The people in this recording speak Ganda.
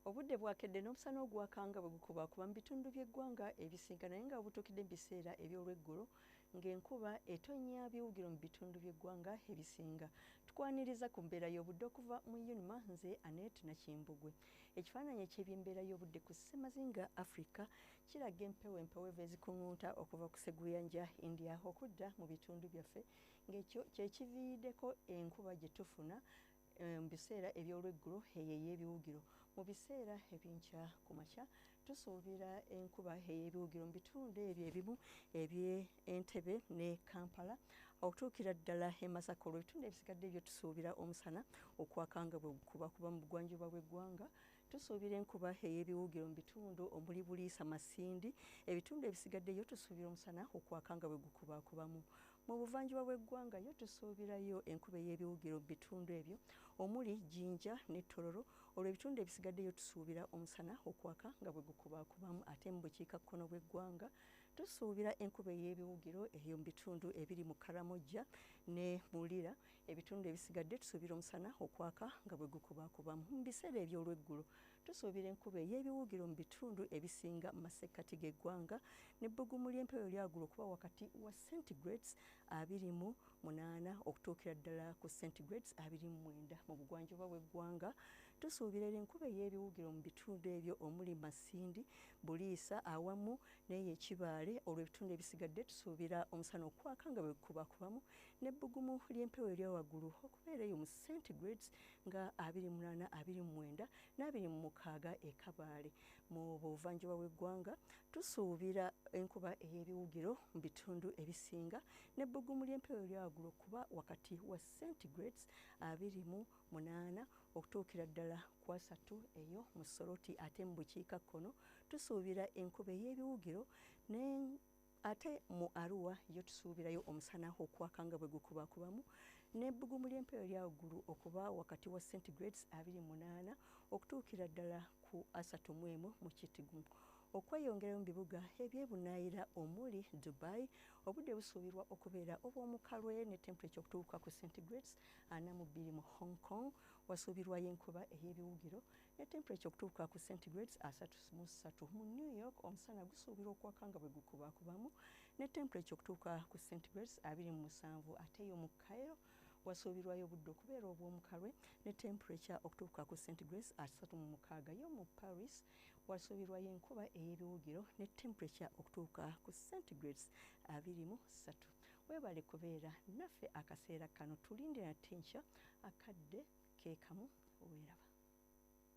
Obudde bwakedde n'omusana ogwakanga bwe gukubakuba mu bitundu by'eggwanga ebisinga naye nga butuukidde mu biseera eby'olweggulo ng'enkuba etonnya biwugiro mu bitundu by'eggwanga ebisinga. Tukwaniriza ku mbeera y'obudde okuva mu Unima, nze Annette Nakimbugwe. Ekifaananyi eky'ebyembeera y'obudde ku ssemazinga Africa kiraga empewo empewevu ezikuŋŋunta okuva ku sseguyanja India okudda mu bitundu byaffe ng'ekyo kye kiviiriddeko enkuba gye tufuna mu biseera eby'olweggulo eyo ey'ebiwugiro. Mu biseera eby'enkya ku makya tusuubira enkuba ey'ebiwugiro mu bitundu ebyo ebimu eby'Entebbe ne Kampala okutuukira ddala e Masaka. Olwo ebitundu ebisigadde byo tusuubira omusana okwakanga bwe gukubakuba mu bugwanjuba bw'eggwanga. Tusuubira enkuba ey'ebiwugiro mu bitundu omuli Buliisa, Masindi. Ebitundu ebisigaddeyo tusuubira omusana okwakanga bwe gukubakubamu. Mu buvanjuba bw'eggwanga yo tusuubirayo enkuba ey'ebiwugiro mu bitundu ebyo omuli Jinja ne Tororo. Olwo ebitundu ebisigaddeyo tusuubira omusana okwaka nga bwe gukubakubamu. Ate mu bukiikakkono bw'eggwanga tusuubira enkuba ey'ebiwugiro eyo mu bitundu ebiri mu Karamoja ne Mulira. Ebitundu ebisigadde tusuubira omusana okwaka nga bwe gukubakubamu. Mu biseera eby'olweggulo tusuubira enkuba ey'ebiwugiro mu bitundu ebisinga mu masekkati g'eggwanga n'ebbugumu ly'empewo eryagula okuba wakati wa centigrades 28 okutuukira ddala ku centigrades 29 mu bugwanjuba bw'eggwanga. Tusuubira enkuba ey'ebiwugiro mu bitundu ebyo omuli Masindi, Buliisa awamu n'ey'Ekibaale. Olwo ebitundu ebisigadde tusuubira omusana okwaka nga bwe gukubakubamu n'ebbugumu ly'empewo erya waggulu okubeerayo mu centigrades nga 28, 29 n'26 e Kabaale. Mu buvanjuba bw'eggwanga tusuubira enkuba ey'ebiwugiro mu bitundu ebisinga n'ebbugumu ly'empewo erya waggulu okuba wakati wa centigrades 28 okutuukira ddala ku 3 eyo mu Soroti. Ate mu bukiikakkono tusuubira enkuba ey'ebiwugiro ate mu Arua yo tusuubirayo omusana okwaka nga bwe gukubakubamu n'ebbugumu ly'empewo erya waggulu okuba wakati wa centigrades 28 okutuukira ddala ku 31 mu Kitgum. Okweyongerayo mu bibuga eby'ebunaayira omuli Dubai obudde busuubirwa okubeera obw'omukalwe ne temperature okutuuka ku centigrades 42 mu Hong Kong. Wasuubirwayo enkuba ey'ebiwugiro ne temperature okutuuka ku centigrades 33 mu New York. Omusana gusuubirwa okwaka nga bwe gukubakubamu ne temperature okutuuka ku centigrades 27. Ate yo mu Cairo wasuubirwayo obudde okubeera obw'omukalwe ne temperature okutuuka ku centigrades 36. Yo mu Paris wasuubirwayo enkuba ey'ebiwugiro ne temperature okutuuka ku centigrades 23. Weebale kubeera naffe akaseera kano, tulinde nate enkya akadde keekamu. Weeraba.